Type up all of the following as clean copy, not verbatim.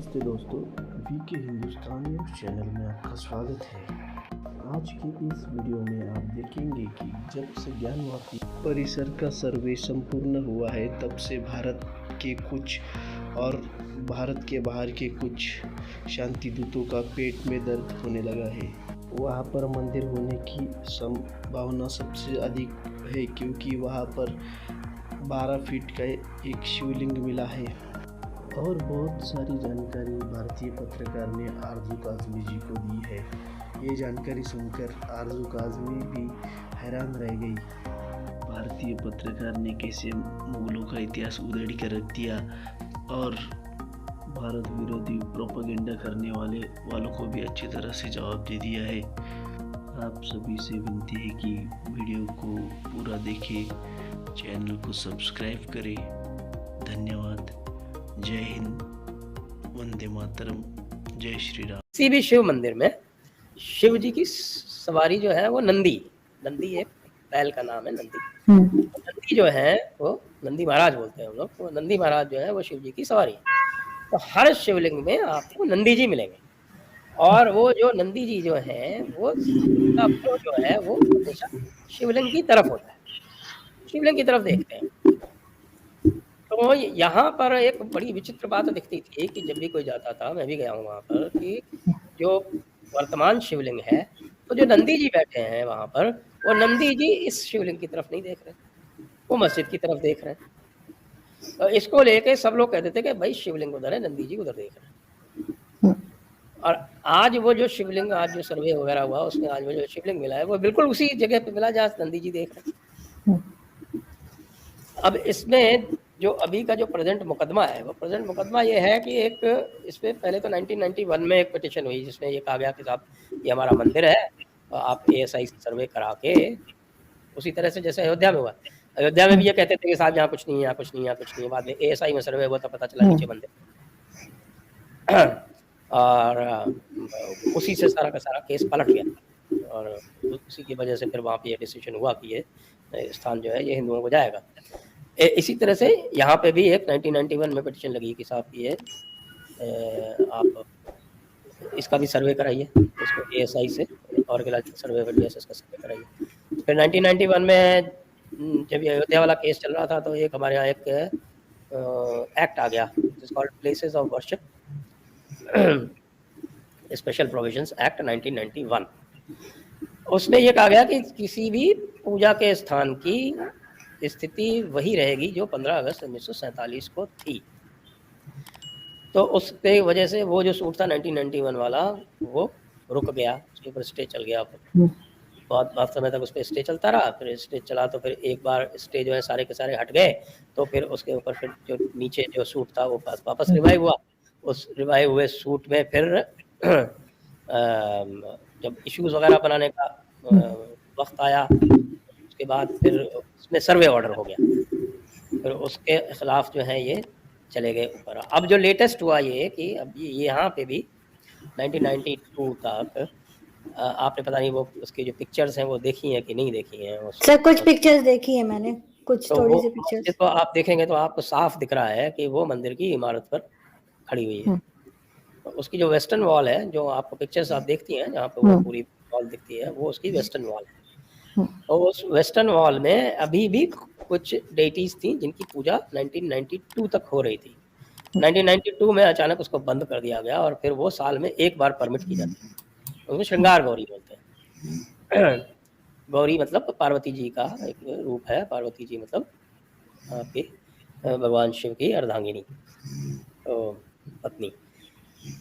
नमस्ते दोस्तों, VK Hindustan news channel में आपका स्वागत है। आज की इस वीडियो में आप देखेंगे कि जब से ज्ञानवापी परिसर का सर्वे संपूर्ण हुआ है, तब से भारत के कुछ और भारत के बाहर के कुछ शांति दूतों का पेट में दर्द होने लगा है। वहाँ पर मंदिर होने की संभावना सबसे अधिक है, क्योंकि वहाँ पर 12 फीट का एक शिवलिंग मिला है। और बहुत सारी जानकारी भारतीय पत्रकार ने आरजू काज़मी जी को दी है। ये जानकारी सुनकर आरजू काज़मी भी हैरान रह गई। भारतीय पत्रकार ने कैसे मुगलों का इतिहास उधेड़ कर रख दिया और भारत विरोधी प्रोपेगेंडा करने वालों को भी अच्छी तरह से जवाब दे दिया है। आप सभी से विनती है कि वीडियो को पूरा देखें, चैनल को सब्सक्राइब करें। धन्यवाद। जय हिंद, वंदे मातरम, जय श्री राम। किसी भी शिव मंदिर में शिव जी की सवारी जो है वो नंदी एक बैल का नाम है नंदी। नंदी जो है वो नंदी महाराज बोलते हैं हम लोग, तो नंदी महाराज जो है वो शिव जी की सवारी है। तो हर शिवलिंग में आपको नंदी जी मिलेंगे और वो जो नंदी जी जो है वो जो है वो हमेशा शिवलिंग की तरफ होता है, शिवलिंग की तरफ देखते हैं। तो यहाँ पर एक बड़ी विचित्र बात दिखती थी कि जब भी कोई जाता था, मैं भी गया हूँ वहाँ पर, कि जो वर्तमान शिवलिंग है, तो जो नंदी जी बैठे हैं वहाँ पर, वो नंदी जी इस शिवलिंग की तरफ नहीं देख रहे, वो मस्जिद की तरफ देख रहे हैं। तो इसको लेके सब लोग कहते थे कि भाई शिवलिंग उधर है, नंदी जी उधर देख रहे हैं। और आज वो जो शिवलिंग, आज जो सर्वे वगैरह हुआ उसमें आज वो जो शिवलिंग मिला है वो बिल्कुल उसी जगह पे मिला जहाँ नंदी जी देख रहे हैं। अब इसमें जो अभी का जो प्रेजेंट मुकदमा है, वो प्रेजेंट मुकदमा ये है कि एक इस पे पहले तो 1991 में एक पिटिशन हुई जिसमें ये कहा गया कि साहब ये हमारा मंदिर है, आप ASI से सर्वे करा के, उसी तरह से जैसे अयोध्या में हुआ। अयोध्या में भी ये कहते थे कि साहब यहाँ कुछ नहीं है, यहाँ कुछ नहीं है, यहाँ कुछ नहीं है। बाद में ASI में सर्वे हुआ तो पता चला नीचे मंदिर और उसी से सारा का सारा केस पलट गया और उसी की वजह से फिर वहाँ पे ये डिसीजन हुआ कि ये स्थान जो है ये हिंदुओं को जाएगा। इसी तरह से यहाँ पे भी एक 1991 में पिटिशन लगी कि साहब ये आप इसका भी सर्वे कराइए, इसको ASI से आर्कियोलॉजिकल सर्वे ऑफ इंडिया से इसका सर्वे कराइए। फिर 1991 में जब ये अयोध्या वाला केस चल रहा था तो एक हमारे यहाँ एक एक्ट आ गया, it is called places of worship special provisions act 1991। उसमें ये कहा गया कि किसी भी पूजा के स्थान की स्थिति वही रहेगी जो 15 अगस्त 1947 को थी। तो उसके वजह से वो जो सूट था 1991 वाला वो रुक गया, उसके ऊपर स्टे चल गया। बहुत समय तक उस पर स्टे चलता रहा। फिर स्टे चला तो फिर एक बार स्टे जो है सारे के सारे हट गए, तो फिर उसके ऊपर फिर जो नीचे जो सूट था वो वापस रिवाइव हुआ। उस रिवाइव हुए सूट में फिर जब इश्यूज वगैरह बनाने का वक्त आया, उसके बाद फिर उसमें सर्वे ऑर्डर हो गया, फिर उसके खिलाफ जो है ये चले गए ऊपर। अब जो लेटेस्ट हुआ ये कि अब ये यहाँ पे भी 1992 तक आपने पता नहीं वो उसकी जो पिक्चर्स हैं वो देखी हैं कि नहीं देखी हैं? सर कुछ पिक्चर्स देखी है मैंने, कुछ तो थोड़ी सी पिक्चर्स। तो आप देखेंगे तो आपको साफ दिख रहा है कि वो मंदिर की इमारत पर खड़ी हुई है। तो उसकी जो वेस्टर्न वॉल है, जो आपको पिक्चर्स आप देखती हैं जहाँ पे वो पूरी वॉल दिखती है, वो उसकी वेस्टर्न वॉल है। और उस वेस्टर्न वॉल में अभी भी कुछ डेटीज थी जिनकी पूजा 1992 तक हो रही थी। 1992 में अचानक उसको बंद कर दिया गया और फिर वो साल में एक बार परमिट की जाती है। उसको श्रृंगार गौरी बोलते हैं। गौरी मतलब पार्वती जी का एक रूप है। पार्वती जी मतलब आपके भगवान शिव की अर्धांगिनी, तो पत्नी।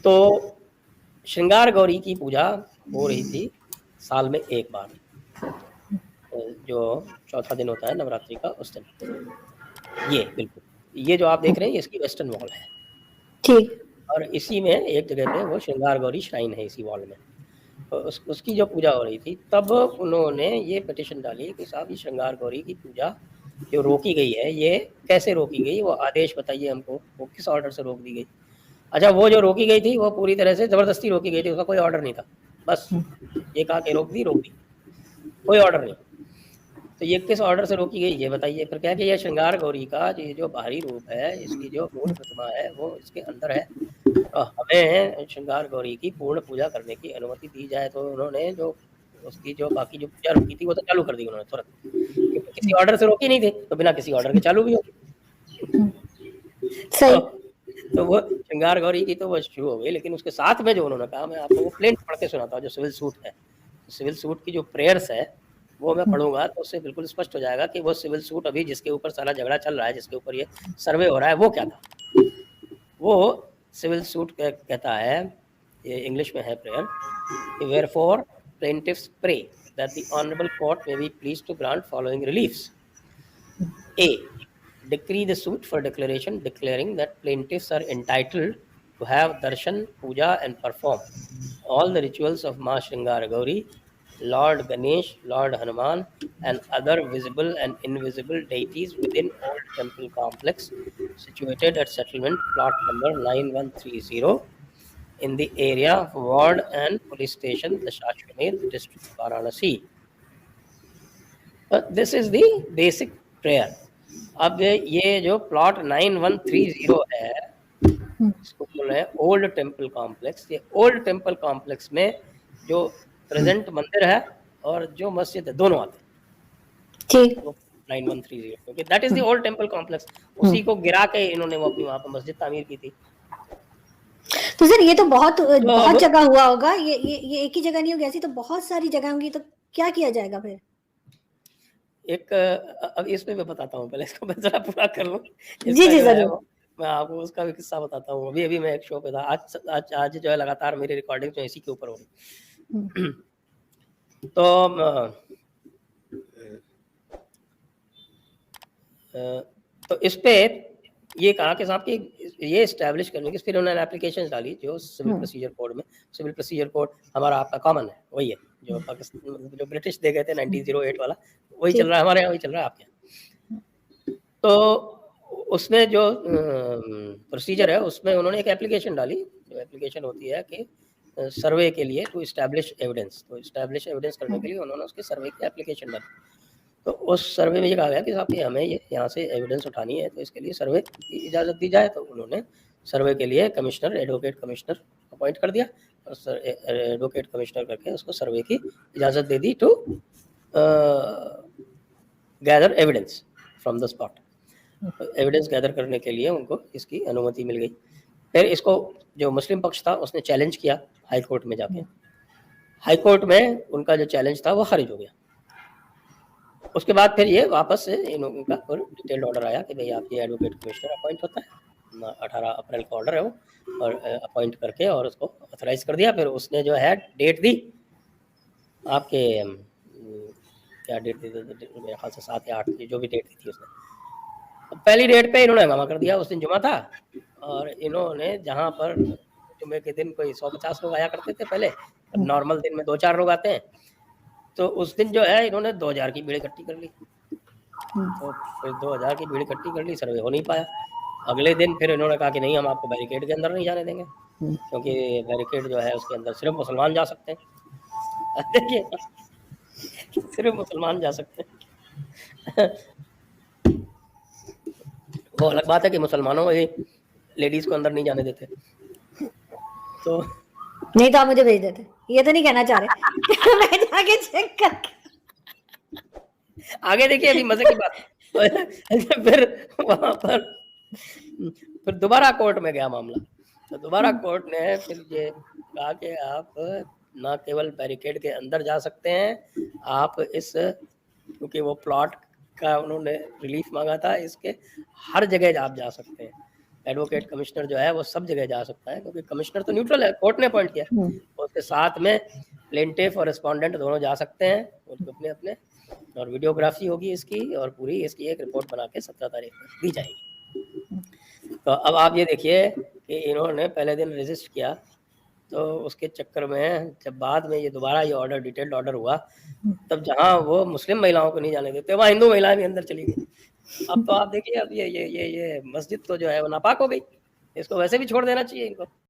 तो श्रृंगार गौरी की पूजा हो रही थी साल में एक बार, जो चौथा दिन होता है नवरात्रि का, उस दिन। ये बिल्कुल ये जो आप देख रहे हैं ये इसकी वेस्टर्न वॉल है, ठीक। और इसी में एक जगह पे वो श्रृंगार गौरी श्राइन है इसी वॉल में। तो उसकी जो पूजा हो रही थी तब उन्होंने ये पिटिशन डाली कि साहब ये श्रृंगार गौरी की पूजा जो रोकी गई है ये कैसे रोकी गई, वो आदेश बताइए हमको, वो किस ऑर्डर से रोक दी गई। अच्छा, वो जो रोकी गई थी वो पूरी तरह से ज़बरदस्ती रोकी गई थी, उसका कोई ऑर्डर नहीं था, बस ये कहा कि रोक दी, कोई ऑर्डर नहीं। तो ये किस ऑर्डर से रोकी गई ये बताइए। फिर क्या कि ये श्रृंगार गौरी का ये जो बाहरी रूप है, इसकी जो मूल प्रतिमा है वो इसके अंदर है, हमें श्रृंगार गौरी की पूर्ण पूजा करने की अनुमति दी जाए, तो उन्होंने जो उसकी जो बाकी जो पूजा रुकी थी वो तो चालू कर दी उन्होंने तुरंत, क्योंकि किसी ऑर्डर से रोकी नहीं थी, तो बिना किसी ऑर्डर के चालू भी होगी। सही। तो वो श्रृंगार गौरी की तो वो शुरू हो गई, लेकिन उसके साथ में जो उन्होंने कहा, मैं आपको वो प्लेन पढ़ के सुनाता हूँ जो सिविल सूट है। सिविल सूट की जो प्रेयर्स है वो मैं पढ़ूंगा तो उससे बिल्कुल स्पष्ट हो जाएगा कि वो सिविल सूट अभी जिसके ऊपर सारा झगड़ा चल रहा है, जिसके ऊपर ये सर्वे हो रहा है, वो क्या था। वो सिविल सूट कहता है, ये इंग्लिश में है prayer, वेयरफॉर plaintiffs pray that the honorable court may be pleased to grant following reliefs. A. Decree the suit for declaration declaring that plaintiffs are entitled to have darshan, puja and perform all the rituals of Ma Shringar Gauri, Lord Ganesh, Lord Hanuman and other visible and invisible deities within old temple complex situated at settlement plot number 9130 in the area of ward and police station, Dashashwamedh, district of Varanasi. This is the basic prayer. अब ये जो plot 9130 है, इसको बोल रहे हैं old temple complex. ये old temple complex में जो प्रेजेंट मंदिर है और जो मस्जिद है दोनों आते हैं। ठीक। 9130, क्योंकि that is the old temple complex. उसी को गिरा के इन्होंने वो अपनी वहां पर मस्जिद तामीर की थी। तो सर ये तो बहुत जगह हुआ होगा, ये एक ही जगह नहीं होगी, ऐसी तो बहुत सारी जगह होंगी, तो क्या किया जाएगा फिर? एक अब इसमें मैं बताता हूँ, पहले इसको मैं जरा पूरा कर लूँ। जी जरूर। मैं आपको उसका भी किस्सा बताता हूँ। अभी मैं एक शो पे था, आज जो है लगातार मेरी रिकॉर्डिंग जो इसी के ऊपर हो रही। तो इस पे ये कहा कि साहब कि ये एस्टैब्लिश करने की, फिर उन्होंने एप्लीकेशन डाली जो सिविल प्रोसीजर कोड में। सिविल प्रोसीजर कोड हमारा आपका कॉमन है, वही है जो पाकिस्तान जो ब्रिटिश दे गए थे 1908 वाला, वही चल रहा है हमारे यहाँ, वही चल रहा है आपके यहाँ। तो उसमें जो प्रोसीजर है उसमें उन्होंने एक एप्लीकेशन डाली, जो एप्लीकेशन होती है कि सर्वे के लिए टू इस्टेब्लिश एविडेंस। तो इस्टेब्लिश एविडेंस करने के लिए उन्होंने उसके सर्वे की एप्लीकेशन डाली। तो उस सर्वे में ये कहा गया कि साहब कि हमें ये यहाँ से एविडेंस उठानी है, तो इसके लिए सर्वे की इजाज़त दी जाए। तो उन्होंने सर्वे के लिए कमिश्नर, एडवोकेट कमिश्नर अपॉइंट कर दिया और एडवोकेट कमिश्नर करके उसको सर्वे की इजाज़त दे दी to gather evidence from the spot. Evidence gather करने के लिए उनको इसकी अनुमति मिल गई। फिर इसको जो मुस्लिम पक्ष था उसने चैलेंज किया हाई कोर्ट में जाके। हाई कोर्ट में उनका जो चैलेंज था वो खारिज हो गया। उसके बाद फिर ये वापस से इनका डिटेल्ड ऑर्डर आया कि भाई आपके एडवोकेट कमिश्नर अपॉइंट होता है, 18 अप्रैल का ऑर्डर है वो, और अपॉइंट करके और उसको ऑथराइज कर दिया। फिर उसने जो है डेट दी आपके, क्या डेट दी, मेरे ख्याल से 7 या 8 की जो भी डेट दी थी उसने। पहली डेट पे इन्होंने हंगामा कर दिया। उस दिन जुमा था और इन्होंने जहाँ पर जुमे के दिन कोई 150 लोग आया करते थे पहले, नॉर्मल दिन में 2-4 लोग आते हैं, तो उस दिन जो है इन्होंने 2000 की भीड़ इकट्ठी कर ली। तो फिर 2000 की भीड़ इकट्ठी कर ली, सर्वे हो नहीं पाया। अगले दिन फिर इन्होंने कहा कि नहीं, हम आपको बैरिकेड के अंदर नहीं जाने देंगे, क्योंकि बैरिकेड जो है उसके अंदर सिर्फ मुसलमान जा सकते हैं। देखिए, सिर्फ मुसलमान जा सकते हैं। वो अलग बात है कि मुसलमानों में लेडीज को अंदर नहीं जाने देते। तो नहीं तो आप मुझे भेज देते, ये तो नहीं कहना चाह रहे। मैं जाके चेक करके आगे देखिए, अभी मजे की बात। फिर वहां पर फिर दोबारा कोर्ट में गया मामला। तो दोबारा कोर्ट ने फिर ये कहा कि आप ना केवल बैरिकेड के अंदर जा सकते हैं, आप इस, क्योंकि वो प्लॉट का उन्होंने रिलीफ मांगा था, इसके हर जगह आप जा सकते हैं। एडवोकेट कमिश्नर जो है वो सब जगह जा सकता है, क्योंकि कमिश्नर तो न्यूट्रल है, कोर्ट ने अपॉइंट किया। उसके साथ में प्लेंटिफ और रिस्पोंडेंट दोनों जा सकते हैं, उनको अपने अपने, और वीडियोग्राफी होगी इसकी, और पूरी इसकी एक रिपोर्ट बना के 17 तारीख को दी जाएगी। तो अब आप ये देखिए कि इन्होंने पहले दिन रजिस्ट किया, तो उसके चक्कर में जब बाद में ये दोबारा ये ऑर्डर, डिटेल्ड ऑर्डर हुआ, तब जहाँ वो मुस्लिम महिलाओं को नहीं जाने देते, वहाँ हिंदू महिलाएं भी अंदर चली गई। अब तो आप देखिए, अब ये मस्जिद तो जो है वो नापाक हो गई, इसको वैसे भी छोड़ देना चाहिए इनको।